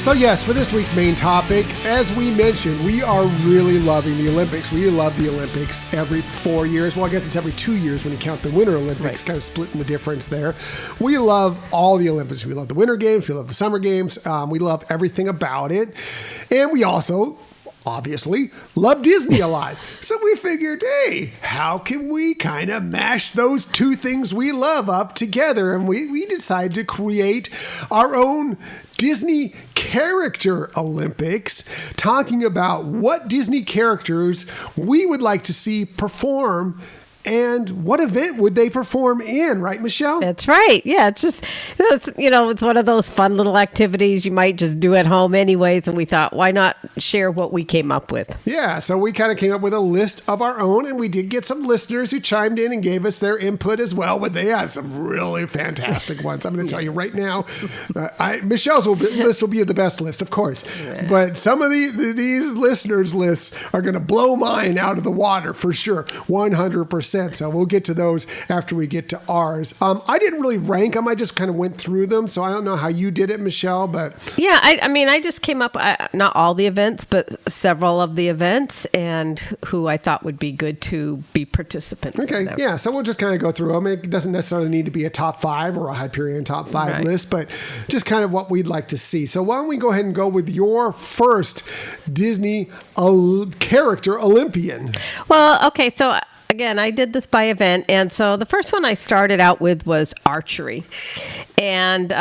So yes, for this week's main topic, as we mentioned, we are really loving the Olympics. We love the Olympics every 4 years. Well, I guess it's every 2 years when you count the Winter Olympics, Right. kind of splitting the difference there. We love all the Olympics. We love the Winter Games. We love the Summer Games. We love everything about it. And we also, obviously, love Disney a lot. So we figured, hey, how can we kind of mash those two things we love up together? And we decided to create our own Disney Character Olympics, talking about what Disney characters we would like to see perform and what event would they perform in, right, Michelle? That's right. Yeah, it's one of those fun little activities you might just do at home anyways. And we thought, why not share what we came up with? Yeah, so we kind of came up with a list of our own, and we did get some listeners who chimed in and gave us their input as well, but they had some really fantastic ones. I'm going to tell you right now, Michelle's list will be the best list, of course, but some of these listeners' lists are going to blow mine out of the water for sure, 100%. So we'll get to those after we get to ours. I didn't really rank them. I just kind of went through them. So I don't know how you did it, Michelle, but... Yeah, I just came up, not all the events, but several of the events and who I thought would be good to be participants. Okay, yeah. So we'll just kind of go through them. It doesn't necessarily need to be a top five or a Hyperion top five list, but just kind of what we'd like to see. So why don't we go ahead and go with your first Disney character Olympian? Well, okay, so... Again, I did this by event, and so the first one I started out with was archery. And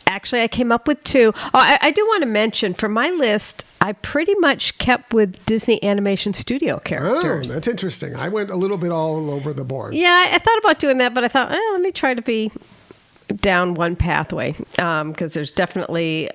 actually, I came up with two. Oh, I do want to mention, for my list, I pretty much kept with Disney Animation Studio characters. Oh, that's interesting. I went a little bit all over the board. Yeah, I thought about doing that, but I thought, let me try to be down one pathway, because there's definitely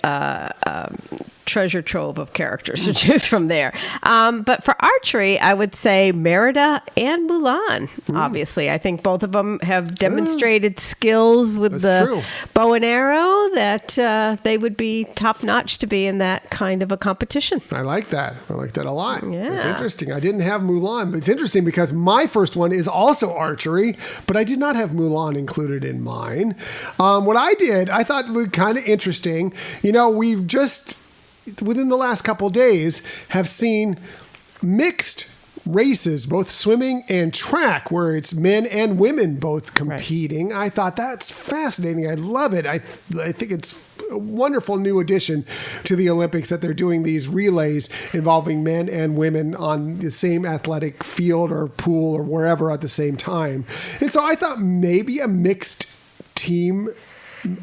treasure trove of characters to choose from there. But for archery, I would say Merida and Mulan. Obviously, I think both of them have demonstrated skills with the bow and arrow that they would be top notch to be in that kind of a competition. I like that. I like that a lot. Yeah. It's interesting. I didn't have Mulan, but it's interesting because my first one is also archery, but I did not have Mulan included in mine. What I did, I thought would be kind of interesting. You know, we've just, within the last couple days, have seen mixed races, both swimming and track, where it's men and women both competing. Right. I thought that's fascinating. I love it. I think it's a wonderful new addition to the Olympics that they're doing these relays involving men and women on the same athletic field or pool or wherever at the same time. And so I thought maybe a mixed team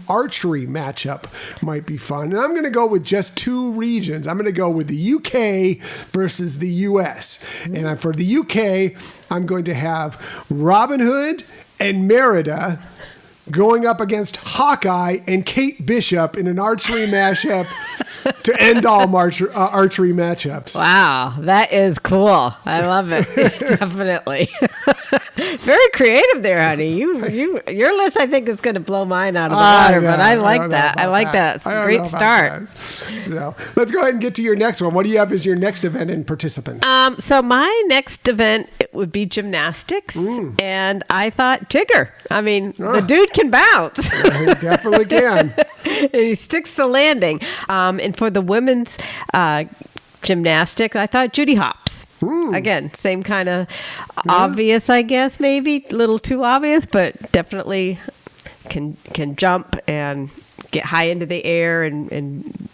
archery matchup might be fun. And I'm going to go with just two regions. I'm going to go with the UK versus the US. And for the UK, I'm going to have Robin Hood and Merida going up against Hawkeye and Kate Bishop in an archery mashup to end all archery matchups. Wow, that is cool. I love it. Definitely. Very creative there, honey. Your list, I think, is going to blow mine out of the water, but I like that. I like that. It's a great start. So, let's go ahead and get to your next one. What do you have as your next event and participant? So my next event, it would be gymnastics, and I thought Tigger. I mean, the dude can bounce. Yeah, he definitely can. And he sticks the landing. And for the women's gymnastics, I thought Judy Hopps. Again, same kind of obvious, I guess, maybe a little too obvious, but definitely can jump and get high into the air and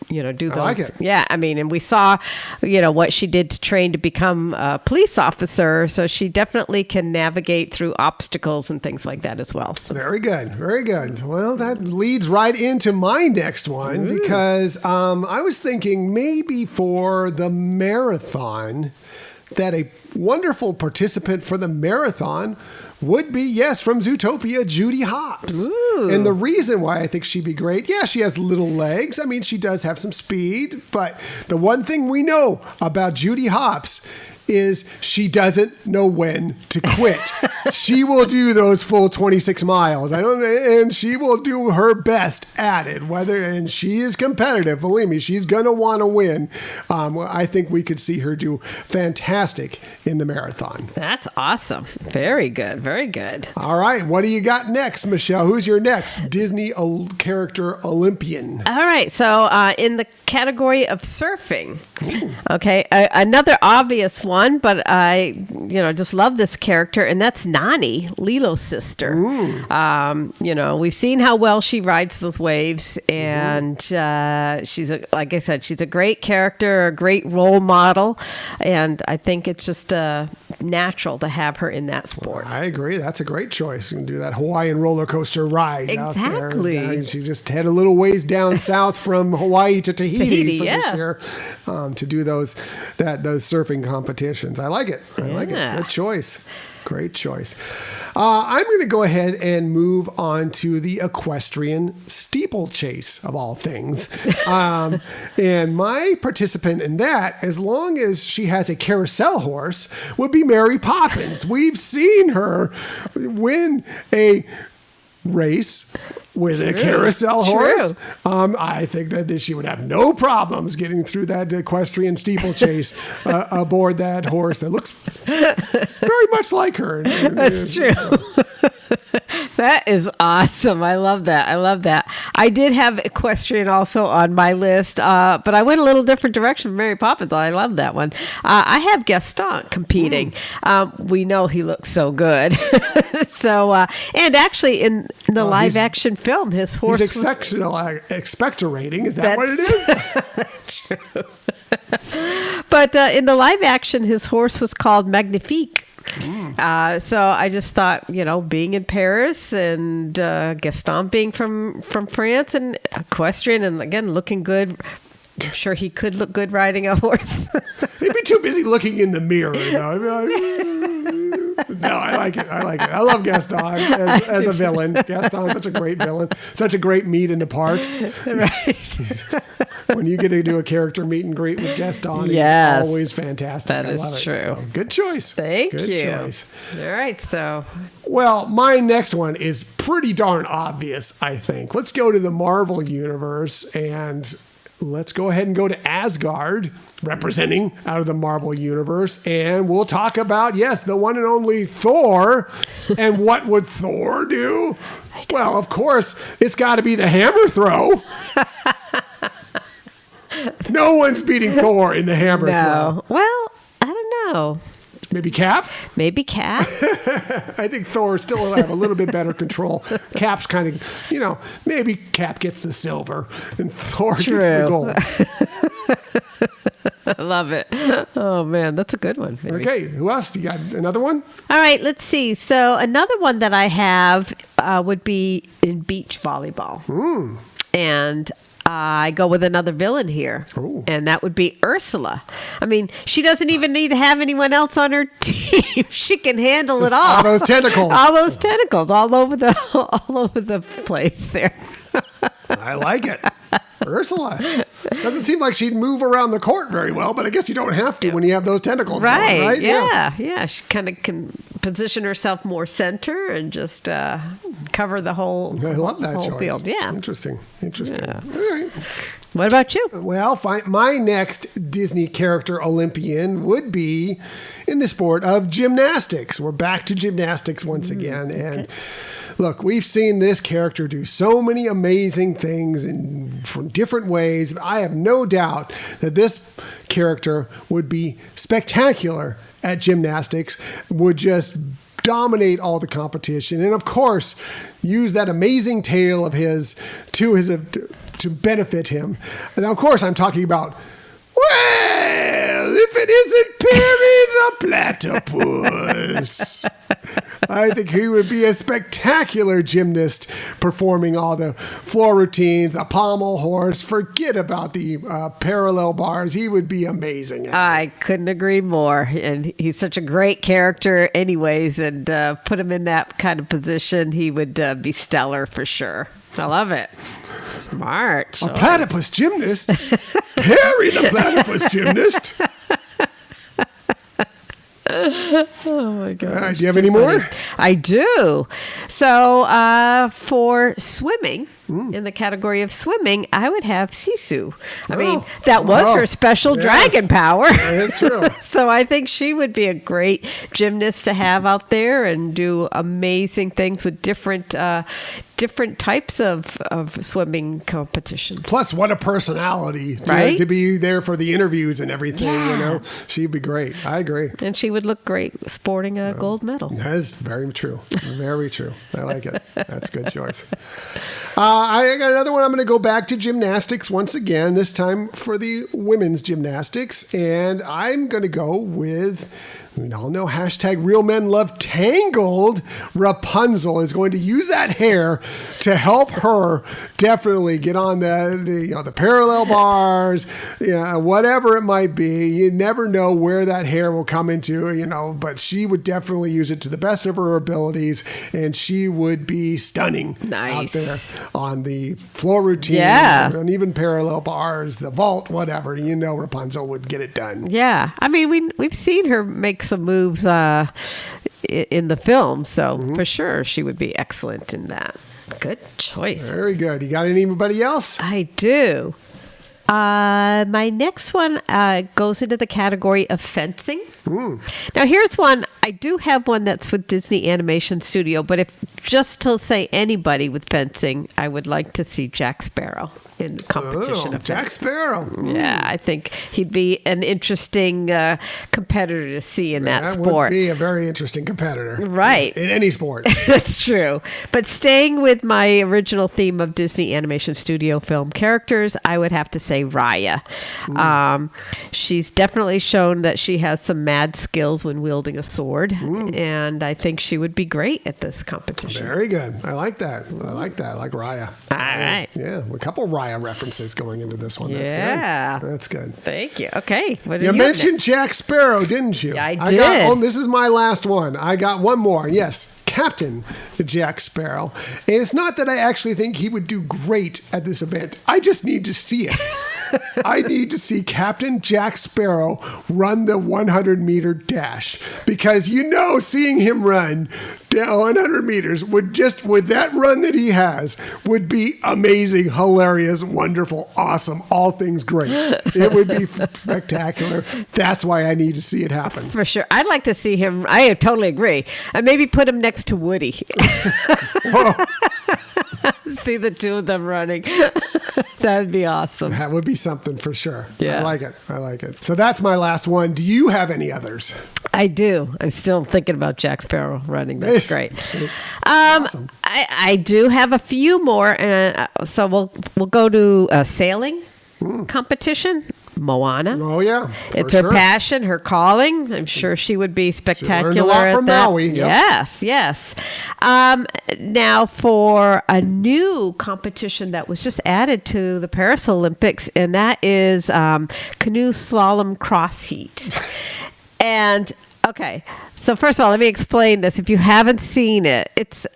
do those. I like it. Yeah, I mean, and we saw, what she did to train to become a police officer, so she definitely can navigate through obstacles and things like that as well. So. Very good. Very good. Well, that leads right into my next one because I was thinking maybe for the marathon that a wonderful participant for the marathon would be, yes, from Zootopia, Judy Hopps. Ooh. And the reason why I think she'd be great, yeah, she has little legs. I mean, she does have some speed, but the one thing we know about Judy Hopps is she doesn't know when to quit. She will do those full 26 miles. And she will do her best at it. And she is competitive. Believe me, she's gonna want to win. I think we could see her do fantastic in the marathon. That's awesome. Very good. Very good. All right, what do you got next, Michelle? Who's your next Disney character Olympian? All right. So in the category of surfing, okay, another obvious one, but I, just love this character, and that's Nani, Lilo's sister. We've seen how well she rides those waves, and like I said, she's a great character, a great role model, and I think it's just natural to have her in that sport. I agree. That's a great choice. You can do that Hawaiian roller coaster ride exactly. out there. She just head a little ways down south from Hawaii to Tahiti for this year to do those surfing competitions. I like it. I like it. Good choice. Great choice. I'm going to go ahead and move on to the equestrian steeplechase of all things. And my participant in that, as long as she has a carousel horse, would be Mary Poppins. We've seen her win a race with a carousel horse. I think that she would have no problems getting through that equestrian steeplechase aboard that horse that looks very much like her. That's true. That is awesome. I love that. I did have equestrian also on my list, but I went a little different direction from Mary Poppins. I love that one. I have Gaston competing. We know he looks so good. And actually in the live action film, his horse he's exceptional expectorating. Is that what it is? True. But in the live action, his horse was called Magnifique. So I just thought, being in Paris and Gaston being from France and equestrian and again looking good. I'm sure he could look good riding a horse. He'd be too busy looking in the mirror. No, I like it. I love Gaston as a villain. Gaston's such a great villain. Such a great meet in the parks. Right. When you get to do a character meet and greet with Gaston, yes, it's always fantastic. That is true. So, good choice. Thank good you. Choice. All right, so. Well, my next one is pretty darn obvious, I think. Let's go to the Marvel Universe and let's go ahead and go to Asgard, representing out of the Marvel Universe, and we'll talk about, the one and only Thor. And what would Thor do? Well, of course, it's got to be the hammer throw. No one's beating Thor in the hammer throw. Well, I don't know. Maybe Cap? Maybe Cap. I think Thor still will have a little bit better control. Cap's kind of, maybe Cap gets the silver and Thor gets the gold. I love it. Oh, man, that's a good one. Maybe. Okay, who else? You got another one? All right, let's see. So another one that I have would be in beach volleyball. And I go with another villain here, and that would be Ursula. I mean, she doesn't even need to have anyone else on her team. She can handle it all. All those tentacles. All those tentacles all over the place there. I like it. Ursula. Doesn't seem like she'd move around the court very well, but I guess you don't have to when you have those tentacles right, going, right? Yeah. She kind of can position herself more center and just cover the whole I love that whole choice. Field. Yeah. Interesting. Yeah. All right. What about you? Well, my next Disney character Olympian would be in the sport of gymnastics. We're back to gymnastics once again. And look, we've seen this character do so many amazing things from different ways. I have no doubt that this character would be spectacular at gymnastics, would just dominate all the competition, and of course, use that amazing tail of his to benefit him. And of course, I'm talking about, well, if it isn't Perry the Platypus. I think he would be a spectacular gymnast performing all the floor routines, the pommel horse. Forget about the parallel bars. He would be amazing. I couldn't agree more. And he's such a great character anyways. And put him in that kind of position, he would be stellar for sure. I love it. Smart. A platypus gymnast? Perry the Platypus gymnast? Oh my God. Do you have any more? I do. So for swimming, in the category of swimming, I would have Sisu. I mean, that was her special dragon power. That's true. So I think she would be a great gymnast to have out there and do amazing things with different types of swimming competitions. Plus, what a personality, right? To be there for the interviews and everything. You know, she'd be great. I agree. And she would look great sporting a gold medal. That is very true. Very true. I like it. That's a good choice. I got another one. I'm going to go back to gymnastics once again, this time for the women's gymnastics. And I'm going to go with, we all know, hashtag real men love Tangled. Rapunzel is going to use that hair to help her definitely get on the parallel bars, whatever it might be. You never know where that hair will come into, but she would definitely use it to the best of her abilities, and she would be stunning out there on the floor routine, and even parallel bars, the vault, whatever. Rapunzel would get it done. Yeah. I mean, we've seen her make some moves in the film, so for sure she would be excellent in that. Good choice. Very good. You got anybody else? I do. My next one goes into the category of fencing. Now, here's one. I do have one that's with Disney Animation Studio, but if just to say anybody with fencing, I would like to see Jack Sparrow in the competition of Jack Sparrow. Yeah, I think he'd be an interesting competitor to see in that sport. Would be a very interesting competitor. Right. In any sport. That's true. But staying with my original theme of Disney Animation Studio film characters, I would have to say Raya. She's definitely shown that she has some mad skills when wielding a sword, and I think she would be great at this competition. Very good. I like that. I like Raya. All right. Yeah, a couple Raya references going into this one. That's good. That's good. Thank you. Okay. What you mentioned Jack Sparrow, didn't you? Yeah, I did. This is my last one. I got one more. Yes. Captain Jack Sparrow. And it's not that I actually think he would do great at this event. I just need to see it. I need to see Captain Jack Sparrow run the 100-meter dash, because seeing him run down 100 meters with that run that he has would be amazing, hilarious, wonderful, awesome, all things great. It would be spectacular. That's why I need to see it happen. For sure. I'd like to see him. I totally agree. And maybe put him next to Woody. See the two of them running. That would be awesome. That would be something for sure. Yeah. I like it. So that's my last one. Do you have any others? I do. I'm still thinking about Jack Sparrow running. That's great. Awesome. I do have a few more. So we'll go to a sailing competition. Moana. Oh, yeah. It's her passion, her calling. I'm sure she would be spectacular. She learned a lot from Maui. Yep. Yes. Now, for a new competition that was just added to the Paris Olympics, and that is canoe slalom cross heat. And, okay, so first of all, let me explain this. If you haven't seen it, it's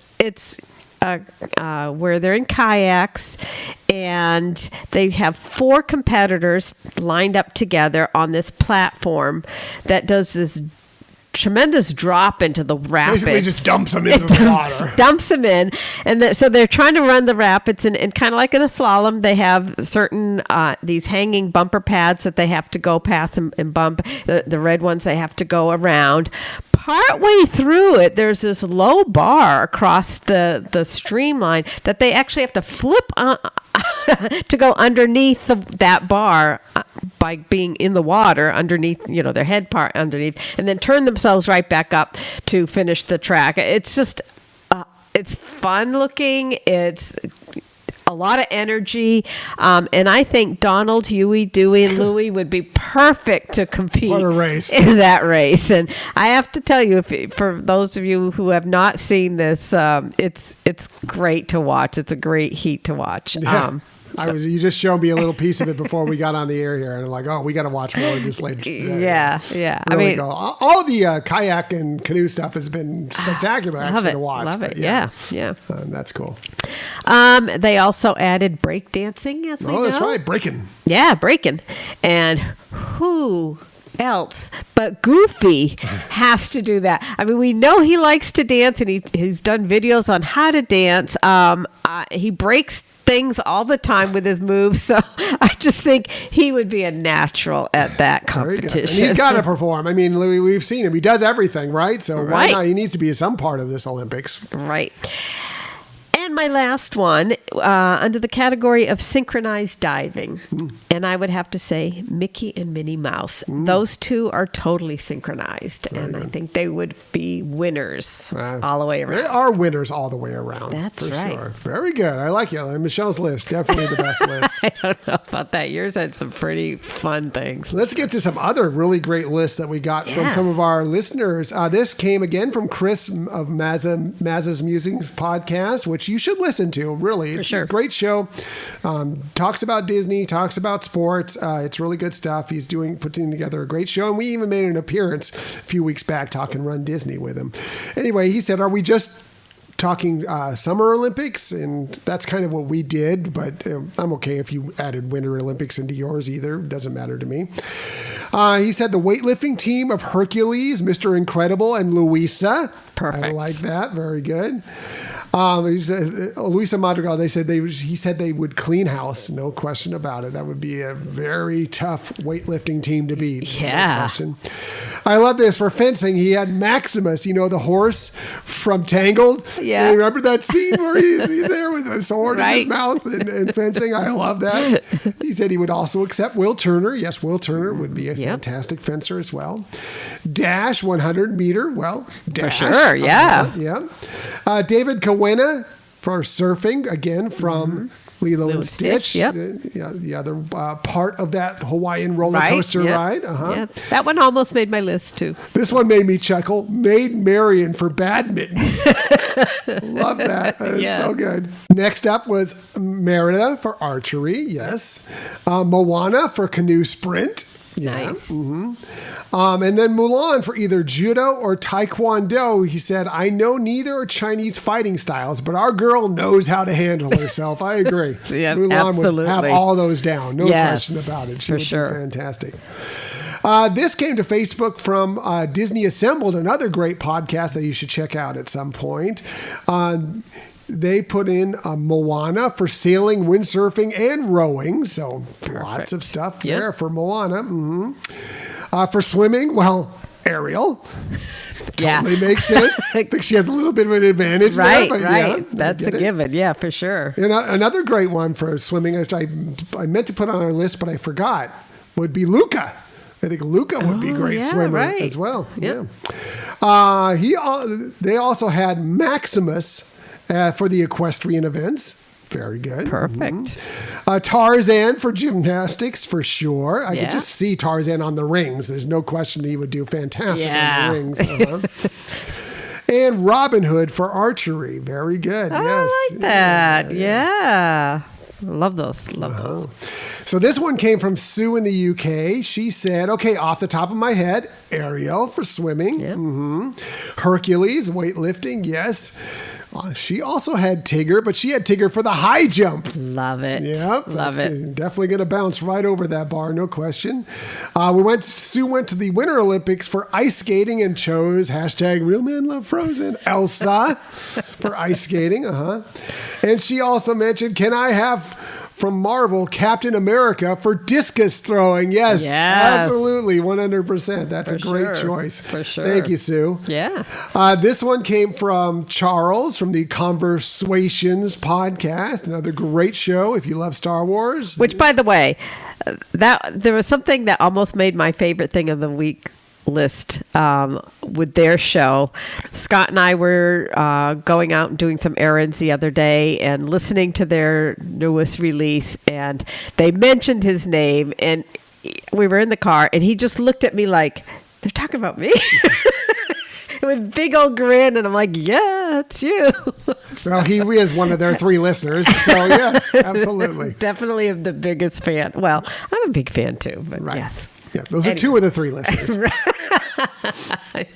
where they're in kayaks, and they have 4 competitors lined up together on this platform that does this tremendous drop into the rapids. Basically just dumps them into the water. Dumps them in. And so they're trying to run the rapids, and kind of like in a slalom, they have certain, these hanging bumper pads that they have to go past and bump. The red ones they have to go around. Partway through it, there's this low bar across the streamline that they actually have to flip to go underneath that bar by being in the water underneath, their head part underneath, and then turn themselves right back up to finish the track. It's just, it's fun looking. It's a lot of energy. And I think Donald, Huey, Dewey, and Louie would be perfect to compete in that race. And I have to tell you, for those of you who have not seen this, it's great to watch. It's a great heat to watch. Yeah. You just showed me a little piece of it before we got on the air here, and I'm like, we got to watch more of this later today. Yeah. Really cool. All the kayak and canoe stuff has been spectacular, actually, to watch. Love it. Yeah. That's cool. They also added break dancing, as we know. Oh, that's right, breaking. Yeah, breaking. And who else but Goofy has to do that. I mean, we know he likes to dance, and he's done videos on how to dance. He breaks things all the time with his moves, so I just think he would be a natural at that competition. And he's got to perform. I mean, we've seen him. He does everything, right? So why not? He needs to be some part of this Olympics. Right. And my last one, under the category of synchronized diving, and I would have to say Mickey and Minnie Mouse. Those two are totally synchronized, and I think they would be winners all the way around. They are winners all the way around. That's right. Sure. Very good. I like you. Michelle's list, definitely the best list. I don't know about that. Yours had some pretty fun things. Let's get to some other really great lists that we got from some of our listeners. This came again from Chris of Mazza's Musings podcast, which you should listen to, really. It's a great show. Talks about Disney, talks about sports. It's really good stuff. He's putting together a great show, and we even made an appearance a few weeks back talking Run Disney with him. Anyway, he said, are we just talking Summer Olympics? And that's kind of what we did, but I'm okay if you added Winter Olympics into yours either. It doesn't matter to me. He said the weightlifting team of Hercules, Mr. Incredible, and Luisa. Perfect. I like that. Very good. He said, Luisa Madrigal, he said they would clean house. No question about it. That would be a very tough weightlifting team to beat. Yeah. No question. I love this. For fencing, he had Maximus, the horse from Tangled. Yeah. You remember that scene where he's there with a sword in his mouth and fencing? I love that. He said he would also accept Will Turner. Yes, Will Turner would be a fantastic fencer as well. Dash, 100 meter. Well, Dash. For sure, yeah. David Kawena for surfing, again, from Lilo and Stitch. Yep. The other part of that Hawaiian roller coaster ride. Yeah. That one almost made my list, too. This one made me chuckle. Maid Marian for badminton. Love that. So good. Next up was Merida for archery. Yes. Moana for canoe sprint. Nice. And then Mulan for either judo or taekwondo. He said, I know neither are Chinese fighting styles, but our girl knows how to handle herself. I agree. Mulan absolutely would have all those down. No question about it. She would be fantastic. This came to Facebook from Disney Assembled, another great podcast that you should check out at some point. They put in Moana for sailing, windsurfing, and rowing. So lots of stuff there for Moana. For swimming, Ariel. Totally makes sense. I think she has a little bit of an advantage there. But that's a given. Yeah, for sure. Another great one for swimming, which I meant to put on our list, but I forgot, would be Luca. I think Luca would be a great swimmer as well. Yep. They also had Maximus for the equestrian events. Very good. Perfect. Tarzan for gymnastics, for sure. I could just see Tarzan on the rings. There's no question he would do fantastic on the rings. And Robin Hood for archery. Very good. I like that. Yeah. Love those. Those. So this one came from Sue in the UK. She said, okay, off the top of my head, Ariel for swimming. Yep. Hercules, weightlifting. Yes. She also had Tigger, but she had Tigger for the high jump. Love it. Yep. Love it. Definitely going to bounce right over that bar, no question. Sue went to the Winter Olympics for ice skating and chose #RealMenLoveFrozen Elsa for ice skating. And she also mentioned, can I have from Marvel, Captain America for discus throwing? Yes. Absolutely, 100%. That's a great choice. For sure. Thank you, Sue. Yeah. This one came from Charles from the Conversations podcast. Another great show if you love Star Wars. Which, by the way, there was something that almost made my favorite thing of the week list with their show. Scott and I were going out and doing some errands the other day and listening to their newest release, and they mentioned his name, and we were in the car, and he just looked at me like, they're talking about me? With a big old grin, and I'm like, yeah, it's you. Well, he is one of their 3 listeners, so yes, absolutely. Definitely the biggest fan. Well, I'm a big fan too, but yes. Yeah, those are 2 of the 3 listeners.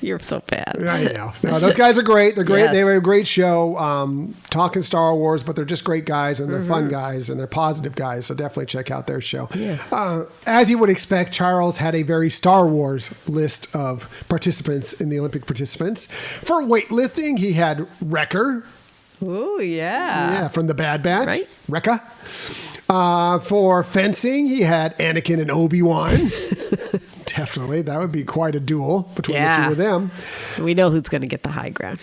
You're so bad. I know. No, those guys are great. They're great. Yes. They have a great show, talking Star Wars, but they're just great guys, and they're fun guys, and they're positive guys. So definitely check out their show. Yeah. As you would expect, Charles had a very Star Wars list of participants in the Olympic participants. For weightlifting, he had Wrecker. Ooh, yeah. Yeah, from the Bad Batch. Right. Wrecker. For fencing, he had Anakin and Obi-Wan. Definitely. That would be quite a duel between the two of them. We know who's going to get the high ground.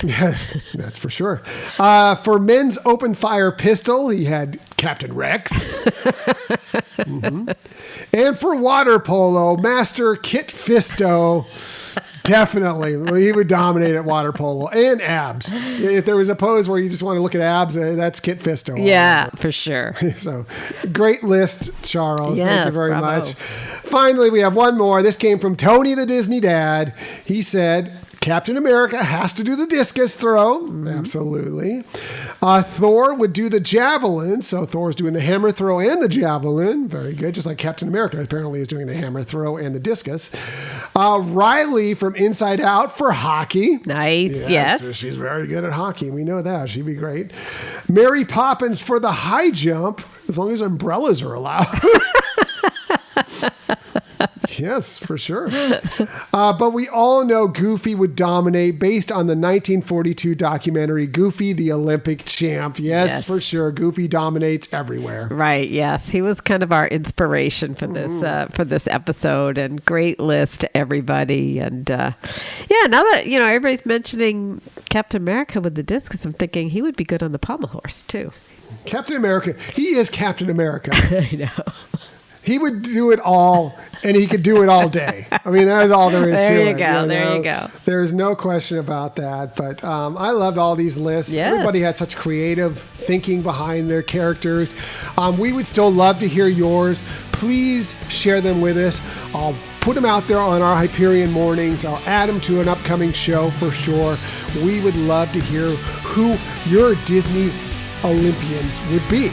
That's for sure. For men's open fire pistol, he had Captain Rex. And for water polo, Master Kit Fisto. Definitely. He would dominate at water polo and abs. If there was a pose where you just want to look at abs, that's Kit Fisto. Yeah, for sure. So great list, Charles. Yes, thank you very bravo. much. Finally, we have one more. This came from Tony the Disney Dad. He said, Captain America has to do the discus throw. Absolutely. Thor would do the javelin. So Thor's doing the hammer throw and the javelin. Very good. Just like Captain America apparently is doing the hammer throw and the discus. Riley from Inside Out for hockey. Nice. Yes. So she's very good at hockey. We know that. She'd be great. Mary Poppins for the high jump, as long as umbrellas are allowed. Yes, for sure. But we all know Goofy would dominate based on the 1942 documentary Goofy, the Olympic Champ. Yes, for sure. Goofy dominates everywhere. Right. Yes. He was kind of our inspiration for this episode, and great list to everybody. And now that, everybody's mentioning Captain America with the discus, I'm thinking he would be good on the pommel horse too. Captain America. He is Captain America. I know. He would do it all, and he could do it all day. I mean, that is all there is to it. There you go. There's no question about that. But I loved all these lists. Yes. Everybody had such creative thinking behind their characters. We would still love to hear yours. Please share them with us. I'll put them out there on our Hyperion mornings. I'll add them to an upcoming show for sure. We would love to hear who your Disney Olympians would be.